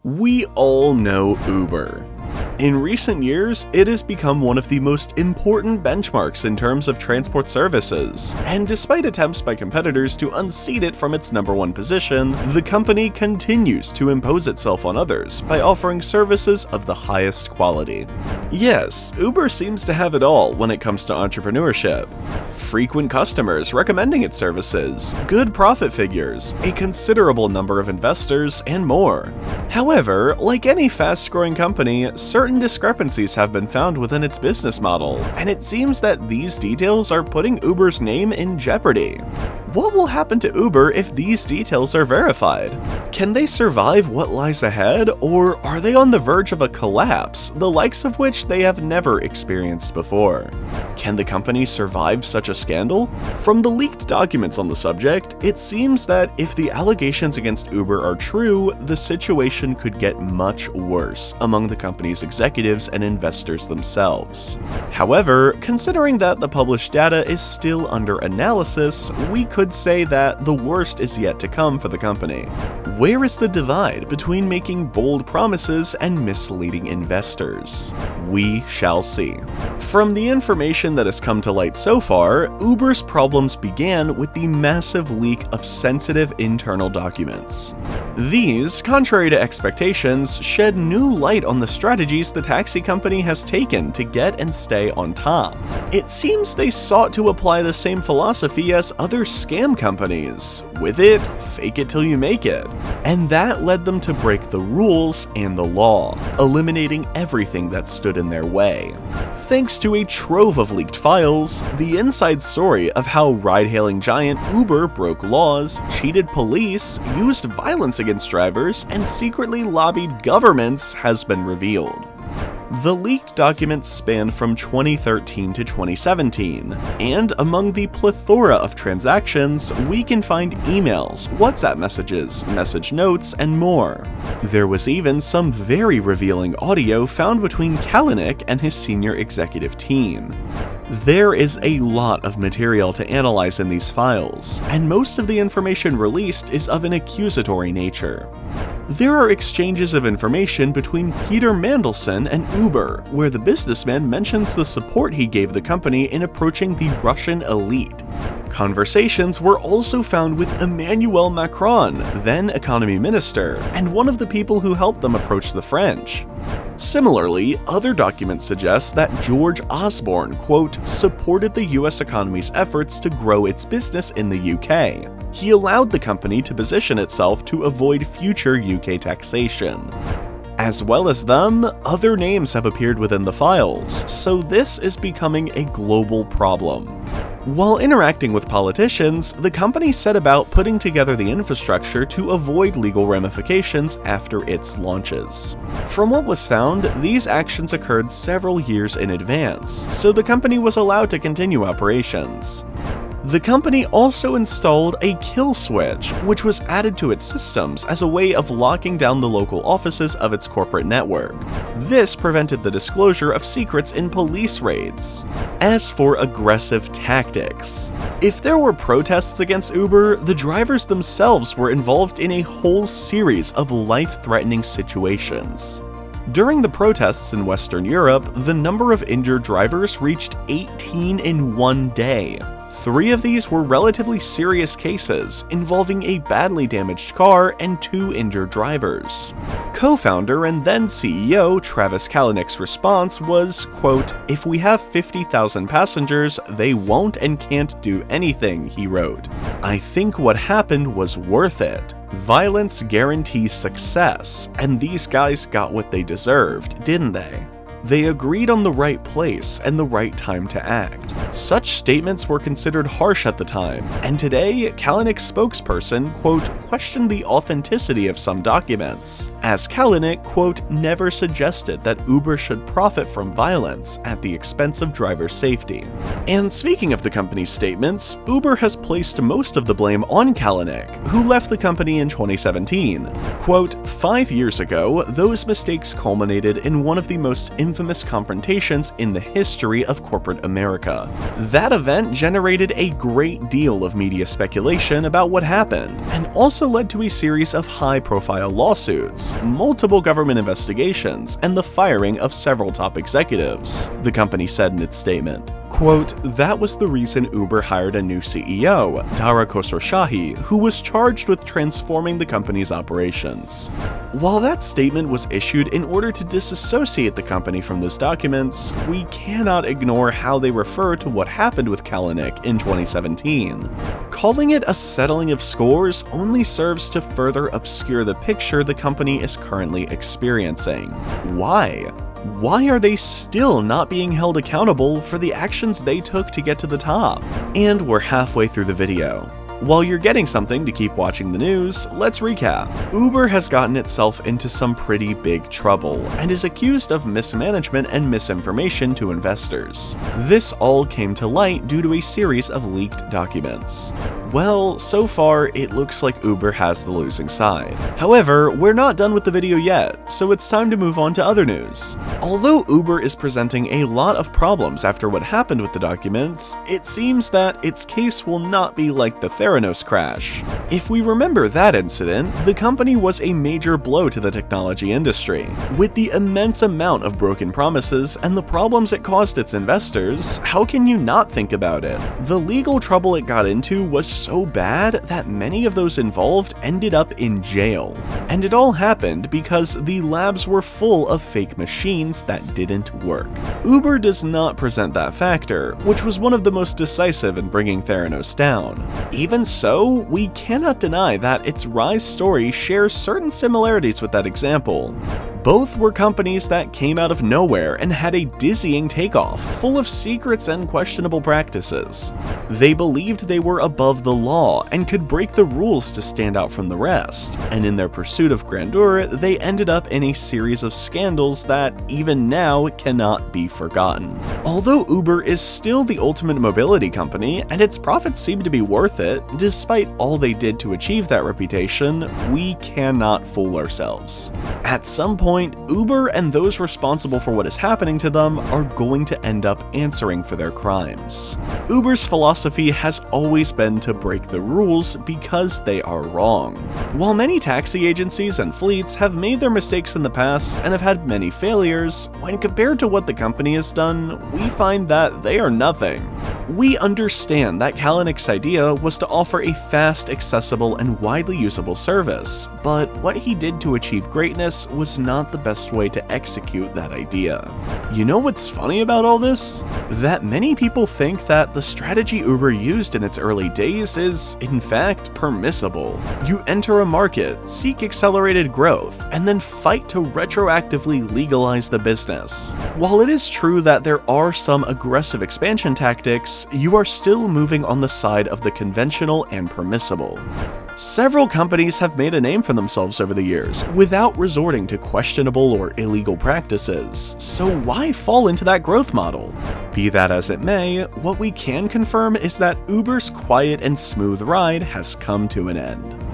We all know Uber. In recent years, it has become one of the most important benchmarks in terms of transport services, and despite attempts by competitors to unseat it from its #1 position, the company continues to impose itself on others by offering services of the highest quality. Yes, Uber seems to have it all when it comes to entrepreneurship. Frequent customers recommending its services, good profit figures, a considerable number of investors, and more. However, like any fast-growing company, certain discrepancies have been found within its business model, and it seems that these details are putting Uber's name in jeopardy. What will happen to Uber if these details are verified? Can they survive what lies ahead, or are they on the verge of a collapse, the likes of which they have never experienced before? Can the company survive such a scandal? From the leaked documents on the subject, it seems that if the allegations against Uber are true, the situation could get much worse among the company's executives and investors themselves. However, considering that the published data is still under analysis, we could say that the worst is yet to come for the company. Where is the divide between making bold promises and misleading investors? We shall see. From the information that has come to light so far, Uber's problems began with the massive leak of sensitive internal documents. These, contrary to expectations, shed new light on the strategies the taxi company has taken to get and stay on top. It seems they sought to apply the same philosophy as other scam companies. With it, fake it till you make it. And that led them to break the rules and the law, eliminating everything that stood in their way. Thanks to a trove of leaked files, the inside story of how ride-hailing giant Uber broke laws, cheated police, used violence against drivers, and secretly lobbied governments has been revealed. The leaked documents span from 2013 to 2017, and among the plethora of transactions, we can find emails, WhatsApp messages, message notes, and more. There was even some very revealing audio found between Kalanick and his senior executive team. There is a lot of material to analyze in these files, and most of the information released is of an accusatory nature. There are exchanges of information between Peter Mandelson and Uber, where the businessman mentions the support he gave the company in approaching the Russian elite. Conversations were also found with Emmanuel Macron, then economy minister, and one of the people who helped them approach the French. Similarly, other documents suggest that George Osborne, quote, supported the US economy's efforts to grow its business in the UK. He allowed the company to position itself to avoid future UK taxation. As well as them, other names have appeared within the files, so this is becoming a global problem. While interacting with politicians, the company set about putting together the infrastructure to avoid legal ramifications after its launches. From what was found, these actions occurred several years in advance, so the company was allowed to continue operations. The company also installed a kill switch, which was added to its systems as a way of locking down the local offices of its corporate network. This prevented the disclosure of secrets in police raids. As for aggressive tactics, if there were protests against Uber, the drivers themselves were involved in a whole series of life-threatening situations. During the protests in Western Europe, the number of injured drivers reached 18 in one day. 3 of these were relatively serious cases, involving a badly damaged car and 2 injured drivers. Co-founder and then CEO Travis Kalanick's response was, quote, "If we have 50,000 passengers, they won't and can't do anything," he wrote. "I think what happened was worth it. Violence guarantees success, and these guys got what they deserved, didn't they? They agreed on the right place and the right time to act." Such statements were considered harsh at the time, and today, Kalanick's spokesperson, quote, questioned the authenticity of some documents, as Kalanick, quote, never suggested that Uber should profit from violence at the expense of driver safety. And speaking of the company's statements, Uber has placed most of the blame on Kalanick, who left the company in 2017. Quote, "5 years ago, those mistakes culminated in one of the most infamous confrontations in the history of corporate America. That event generated a great deal of media speculation about what happened, and also led to a series of high-profile lawsuits, multiple government investigations, and the firing of several top executives, the company said in its statement. Quote, "That was the reason Uber hired a new CEO, Dara Khosrowshahi, who was charged with transforming the company's operations." While that statement was issued in order to disassociate the company from those documents, we cannot ignore how they refer to what happened with Kalanick in 2017. Calling it a settling of scores only serves to further obscure the picture the company is currently experiencing. Why? Why are they still not being held accountable for the actions they took to get to the top? And we're halfway through the video. While you're getting something to keep watching the news, let's recap. Uber has gotten itself into some pretty big trouble, and is accused of mismanagement and misinformation to investors. This all came to light due to a series of leaked documents. Well, so far, it looks like Uber has the losing side. However, we're not done with the video yet, so it's time to move on to other news. Although Uber is presenting a lot of problems after what happened with the documents, it seems that its case will not be like the Theranos crash. If we remember that incident, the company was a major blow to the technology industry. With the immense amount of broken promises and the problems it caused its investors, how can you not think about it? The legal trouble it got into was so bad that many of those involved ended up in jail. And it all happened because the labs were full of fake machines that didn't work. Uber does not present that factor, which was one of the most decisive in bringing Theranos down. Even so, we cannot deny that its rise story shares certain similarities with that example. Both were companies that came out of nowhere and had a dizzying takeoff, full of secrets and questionable practices. They believed they were above the law and could break the rules to stand out from the rest, and in their pursuit of grandeur, they ended up in a series of scandals that, even now, cannot be forgotten. Although Uber is still the ultimate mobility company, and its profits seem to be worth it, despite all they did to achieve that reputation, we cannot fool ourselves. At some point, Uber and those responsible for what is happening to them are going to end up answering for their crimes. Uber's philosophy has always been to break the rules because they are wrong. While many taxi agencies and fleets have made their mistakes in the past and have had many failures, when compared to what the company has done, we find that they are nothing. We understand that Kalanick's idea was to offer a fast, accessible, and widely usable service, but what he did to achieve greatness was not the best way to execute that idea. You know what's funny about all this? That many people think that the strategy Uber used in its early days is, in fact, permissible. You enter a market, seek accelerated growth, and then fight to retroactively legalize the business. While it is true that there are some aggressive expansion tactics, you are still moving on the side of the conventional and permissible. Several companies have made a name for themselves over the years without resorting to questionable or illegal practices, so why fall into that growth model? Be that as it may, what we can confirm is that Uber's quiet and smooth ride has come to an end.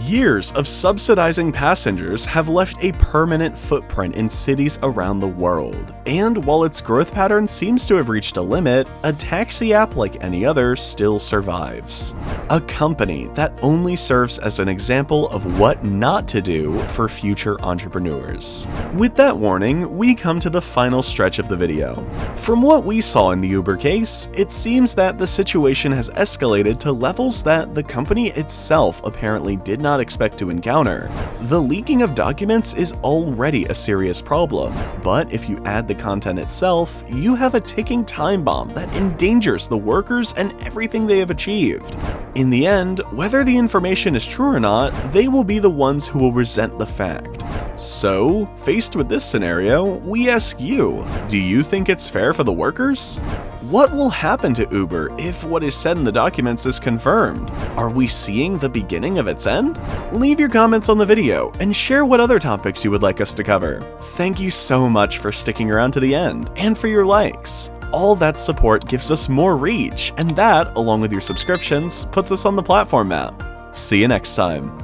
Years of subsidizing passengers have left a permanent footprint in cities around the world, and while its growth pattern seems to have reached a limit, a taxi app like any other still survives. A company that only serves as an example of what not to do for future entrepreneurs. With that warning, we come to the final stretch of the video. From what we saw in the Uber case, it seems that the situation has escalated to levels that the company itself apparently did not expect to encounter. The leaking of documents is already a serious problem, but if you add the content itself, you have a ticking time bomb that endangers the workers and everything they have achieved. In the end, whether the information is true or not, they will be the ones who will resent the fact. So, faced with this scenario, we ask you, do you think it's fair for the workers? What will happen to Uber if what is said in the documents is confirmed? Are we seeing the beginning of its end? Leave your comments on the video and share what other topics you would like us to cover. Thank you so much for sticking around to the end and for your likes. All that support gives us more reach, and that, along with your subscriptions, puts us on the platform map. See you next time.